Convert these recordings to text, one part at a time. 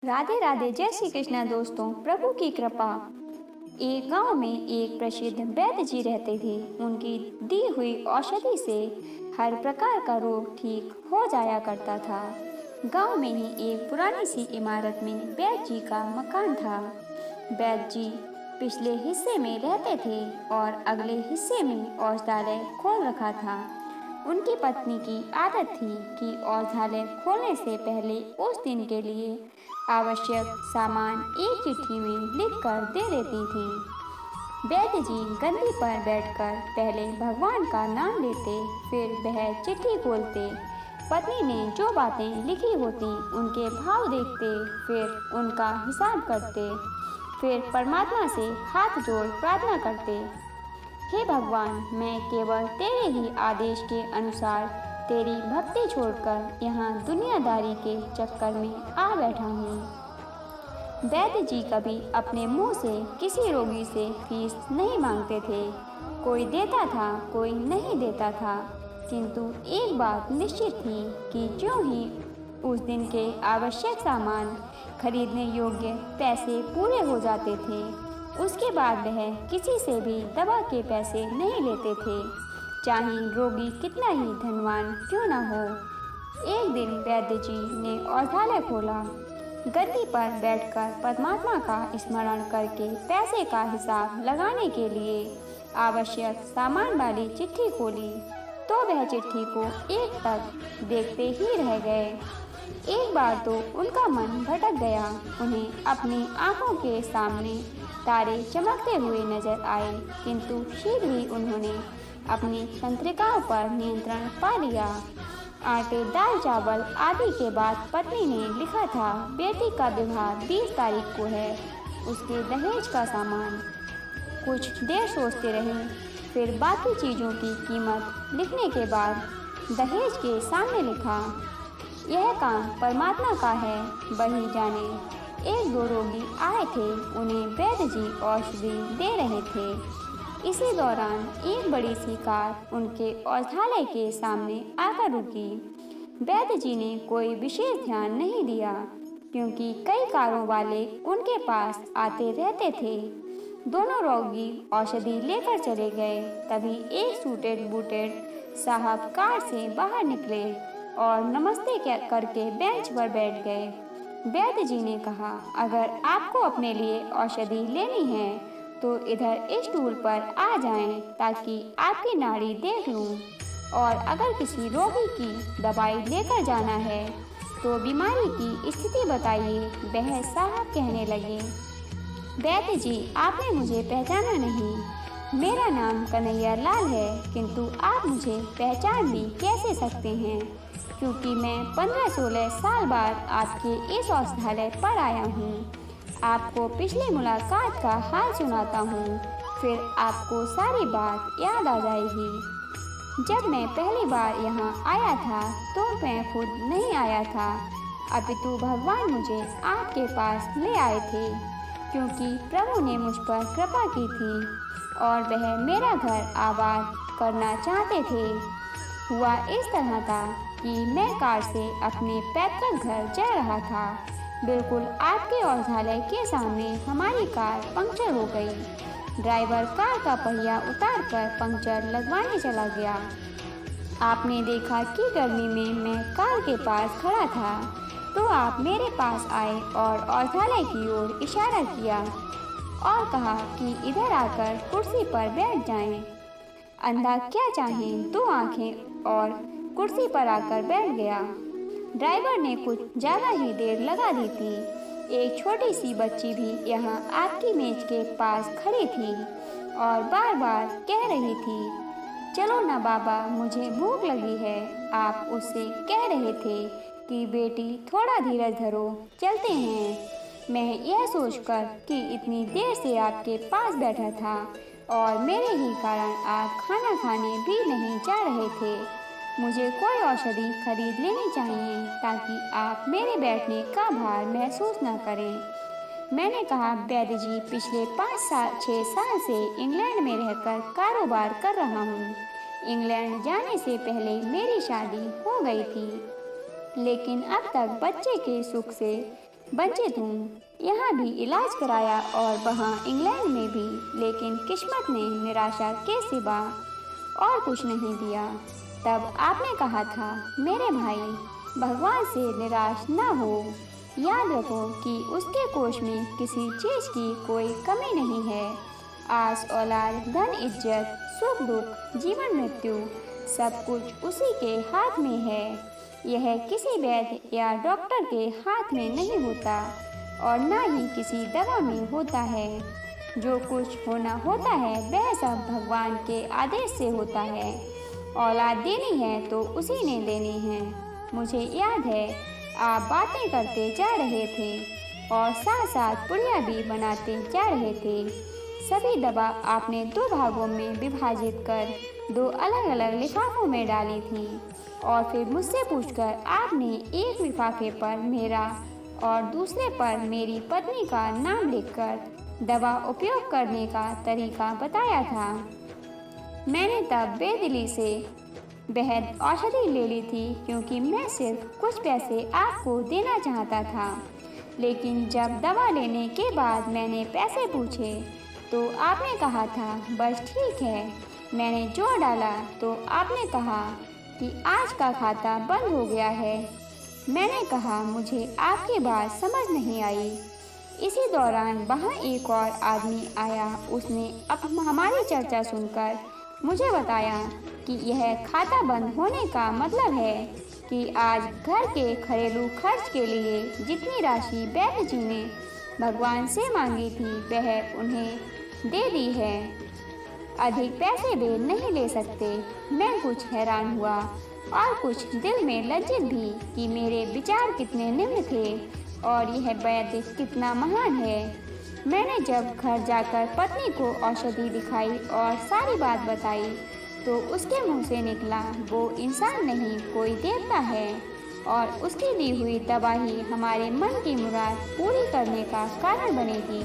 राधे राधे, जय श्री कृष्णा दोस्तों। प्रभु की कृपा। एक गांव में एक प्रसिद्ध वैद्य जी रहते थे। उनकी दी हुई औषधि से हर प्रकार का रोग ठीक हो जाया करता था। गांव में ही एक पुरानी सी इमारत में वैद्य जी का मकान था। वैद्य जी पिछले हिस्से में रहते थे और अगले हिस्से में औषधालय खोल रखा था। उनकी पत्नी की आदत थी कि औषधालय खोलने से पहले उस दिन के लिए आवश्यक सामान एक चिट्ठी में लिखकर दे देती थी। वैद्य जी गद्दी पर बैठकर पहले भगवान का नाम लेते, फिर वह चिट्ठी खोलते। पत्नी ने जो बातें लिखी होती उनके भाव देखते, फिर उनका हिसाब करते, फिर परमात्मा से हाथ जोड़ प्रार्थना करते। हे भगवान, मैं केवल तेरे ही आदेश के अनुसार तेरी भक्ति छोड़कर यहाँ दुनियादारी के चक्कर में आ बैठा हूँ। वैद्य जी कभी अपने मुंह से किसी रोगी से फीस नहीं मांगते थे। कोई देता था, कोई नहीं देता था, किंतु एक बात निश्चित थी कि जो ही उस दिन के आवश्यक सामान खरीदने योग्य पैसे पूरे हो जाते थे, उसके बाद वह किसी से भी दवा के पैसे नहीं लेते थे, चाहे रोगी कितना ही धनवान क्यों न हो। एक दिन वैद्य जी ने औषधालय खोला। गद्दी पर बैठकर परमात्मा का स्मरण करके पैसे का हिसाब लगाने के लिए आवश्यक सामान वाली चिट्ठी खोली तो वह चिट्ठी को एक तक देखते ही रह गए। एक बार तो उनका मन भटक गया। उन्हें अपनी आंखों के सामने तारे चमकते हुए नजर आए, किंतु शीघ्र ही उन्होंने अपनी तंत्रिकाओं पर नियंत्रण पा लिया। आटे, दाल, चावल आदि के बाद पत्नी ने लिखा था, बेटी का विवाह 20 तारीख को है, उसके दहेज का सामान। कुछ देर सोचते रहे, फिर बाकी चीज़ों की कीमत लिखने के बाद दहेज के सामने लिखा, यह काम परमात्मा का है, वही जाने। एक दो रोगी आए थे, उन्हें वैद्य जी औषधि दे रहे थे। इसी दौरान एक बड़ी सी कार उनके औषधालय के सामने आकर रुकी। वैद्य जी ने कोई विशेष ध्यान नहीं दिया, क्योंकि कई कारों वाले उनके पास आते रहते थे। दोनों रोगी औषधि लेकर चले गए। तभी एक सूटेड बूटेड साहब कार से बाहर निकले और नमस्ते करके बेंच पर बैठ गए। वैद्य जी ने कहा, अगर आपको अपने लिए औषधि लेनी है तो इधर इस स्टूल पर आ जाएं, ताकि आपकी नाड़ी देख लूं, और अगर किसी रोगी की दवाई लेकर जाना है तो बीमारी की स्थिति बताइए। वह साहब कहने लगे, वैद्य जी, आपने मुझे पहचाना नहीं। मेरा नाम कन्हैया लाल है, किंतु आप मुझे पहचान भी कैसे सकते हैं, क्योंकि मैं 15-16 साल बाद आपके इस औषधालय पर आया हूँ। आपको पिछली मुलाकात का हाल सुनाता हूँ, फिर आपको सारी बात याद आ जाएगी। जब मैं पहली बार यहाँ आया था तो मैं खुद नहीं आया था, अपितु भगवान मुझे आपके पास ले आए थे, क्योंकि प्रभु ने मुझ पर कृपा की थी और वह मेरा घर आबाद करना चाहते थे। हुआ इस तरह था कि मैं कार से अपने पैतृक घर जा रहा था। बिल्कुल आपके औषधालय के सामने हमारी कार पंक्चर हो गई। ड्राइवर कार का पहिया उतारकर पंक्चर लगवाने चला गया। आपने देखा कि गर्मी में मैं कार के पास खड़ा था, तो आप मेरे पास आए और औषधालय की ओर इशारा किया और कहा कि इधर आकर कुर्सी पर बैठ जाएं। अंधा क्या चाहें, दो आंखें और कुर्सी पर आकर बैठ गया। ड्राइवर ने कुछ ज़्यादा ही देर लगा दी थी। एक छोटी सी बच्ची भी यहाँ आपकी मेज के पास खड़ी थी और बार बार कह रही थी, चलो ना बाबा, मुझे भूख लगी है। आप उससे कह रहे थे कि बेटी थोड़ा धीरज धरो, चलते हैं। मैं यह सोचकर कि इतनी देर से आपके पास बैठा था और मेरे ही कारण आप खाना खाने भी नहीं जा रहे थे, मुझे कोई औषधि खरीद लेनी चाहिए ताकि आप मेरे बैठने का भार महसूस न करें। मैंने कहा, वैद्य जी, पिछले 5-6 साल से इंग्लैंड में रहकर कारोबार कर रहा हूँ। इंग्लैंड जाने से पहले मेरी शादी हो गई थी, लेकिन अब तक बच्चे के सुख से वंचित हूँ। यहाँ भी इलाज कराया और वहाँ इंग्लैंड में भी, लेकिन किस्मत ने निराशा के सिवा और कुछ नहीं दिया। तब आपने कहा था, मेरे भाई, भगवान से निराश न हो। याद रखो कि उसके कोष में किसी चीज़ की कोई कमी नहीं है। आस औलाद, धन इज्जत, सुख दुख, जीवन मृत्यु, सब कुछ उसी के हाथ में है। यह किसी वैद्य या डॉक्टर के हाथ में नहीं होता और न ही किसी दवा में होता है। जो कुछ होना होता है वह सब भगवान के आदेश से होता है। औलाद देनी है तो उसी ने देनी है। मुझे याद है आप बातें करते जा रहे थे और साथ साथ पुड़िया भी बनाते जा रहे थे। सभी दवा आपने 2 भागों में विभाजित कर 2 अलग अलग लिफाफों में डाली थी और फिर मुझसे पूछकर आपने एक लिफाफे पर मेरा और दूसरे पर मेरी पत्नी का नाम लिखकर दवा उपयोग करने का तरीका बताया था। मैंने तब बेदिली से बेहद औषधि ले ली थी, क्योंकि मैं सिर्फ कुछ पैसे आपको देना चाहता था। लेकिन जब दवा लेने के बाद मैंने पैसे पूछे तो आपने कहा था, बस ठीक है। मैंने जोर डाला तो आपने कहा कि आज का खाता बंद हो गया है। मैंने कहा, मुझे आपकी बात समझ नहीं आई। इसी दौरान वहाँ एक और आदमी आया। उसने अब हमारी चर्चा सुनकर मुझे बताया कि यह खाता बंद होने का मतलब है कि आज घर के घरेलू खर्च के लिए जितनी राशि वैद्य जी ने भगवान से मांगी थी वह उन्हें दे दी है। अधिक पैसे वे नहीं ले सकते। मैं कुछ हैरान हुआ और कुछ दिल में लज्जित भी कि मेरे विचार कितने निम्न थे और यह वैद्य कितना महान है। मैंने जब घर जाकर पत्नी को औषधि दिखाई और सारी बात बताई तो उसके मुंह से निकला, वो इंसान नहीं कोई देवता है और उसकी दी हुई दवा ही हमारे मन की मुराद पूरी करने का कारण बनेगी।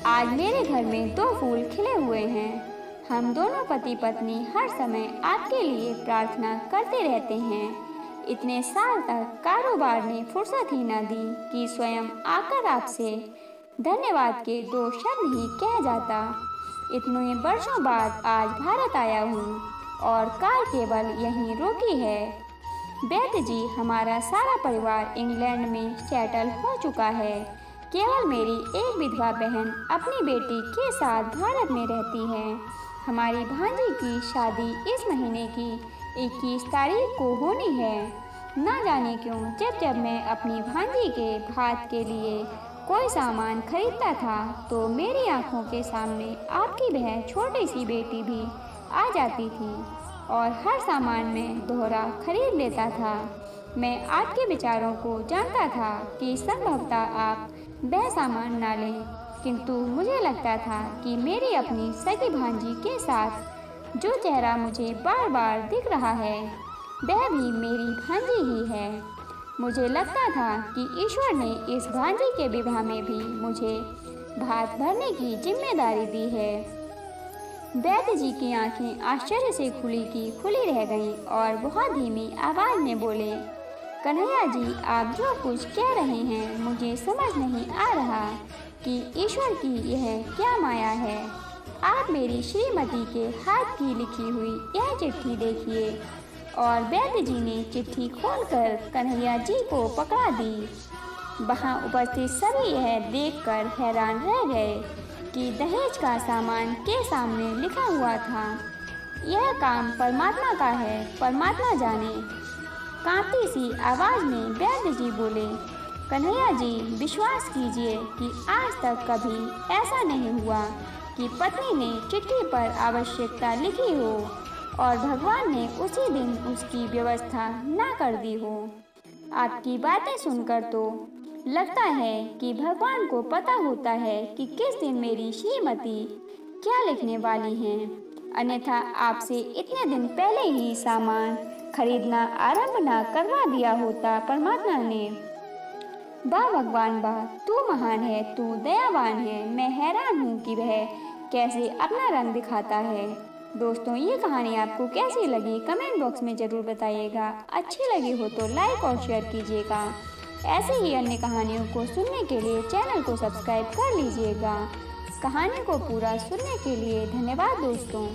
आज मेरे घर में 2 फूल खिले हुए हैं। हम दोनों पति पत्नी हर समय आपके लिए प्रार्थना करते रहते हैं। इतने साल तक कारोबार ने फुर्सत ही न दी कि स्वयं आकर आपसे धन्यवाद के 2 शब्द ही कह जाता। इतने वर्षों बाद आज भारत आया हूँ और कार केवल यहीं रोकी है। वैद्य जी, हमारा सारा परिवार इंग्लैंड में सेटल हो चुका है। केवल मेरी एक विधवा बहन अपनी बेटी के साथ भारत में रहती है। हमारी भांजी की शादी इस महीने की 21 तारीख को होनी है। ना जाने क्यों जब मैं अपनी भांजी के भात के लिए कोई सामान खरीदता था तो मेरी आंखों के सामने आपकी बहन छोटी सी बेटी भी आ जाती थी और हर सामान में दोहरा खरीद लेता था। मैं आपके विचारों को जानता था कि संभवतः आप वह सामान ना लें, किंतु मुझे लगता था कि मेरी अपनी सगी भांजी के साथ जो चेहरा मुझे बार बार दिख रहा है वह भी मेरी भांजी ही है। मुझे लगता था कि ईश्वर ने इस भांजी के विवाह में भी मुझे भात भरने की जिम्मेदारी दी है। वैद्य जी की आंखें आश्चर्य से खुली की खुली रह गईं और बहुत धीमी आवाज में बोले, कन्हैया जी, आप जो कुछ कह रहे हैं मुझे समझ नहीं आ रहा कि ईश्वर की यह क्या माया है। आप मेरी श्रीमती के हाथ की लिखी हुई यह चिट्ठी देखिए। और वैद्य जी ने चिट्ठी खोलकर कन्हैया जी को पकड़ा दी। वहाँ उपस्थित सभी यह देखकर हैरान रह गए कि दहेज का सामान के सामने लिखा हुआ था, यह काम परमात्मा का है, परमात्मा जाने। कांपती सी आवाज में वैद्य जी बोले, कन्हैया जी, विश्वास कीजिए कि आज तक कभी ऐसा नहीं हुआ कि पत्नी ने चिट्ठी पर आवश्यकता लिखी हो और भगवान ने उसी दिन उसकी व्यवस्था ना कर दी हो। आपकी बातें सुनकर तो लगता है कि भगवान को पता होता है कि किस दिन मेरी श्रीमती क्या लिखने वाली हैं, अन्यथा आपसे इतने दिन पहले ही सामान खरीदना आरंभ ना करवा दिया होता परमात्मा ने। वाह भगवान वाह, तू महान है, तू दयावान है। मैं हैरान हूँ कि वह कैसे अपना रंग दिखाता है। दोस्तों, ये कहानी आपको कैसी लगी कमेंट बॉक्स में ज़रूर बताइएगा। अच्छी लगी हो तो लाइक और शेयर कीजिएगा। ऐसे ही अन्य कहानियों को सुनने के लिए चैनल को सब्सक्राइब कर लीजिएगा। कहानी को पूरा सुनने के लिए धन्यवाद दोस्तों।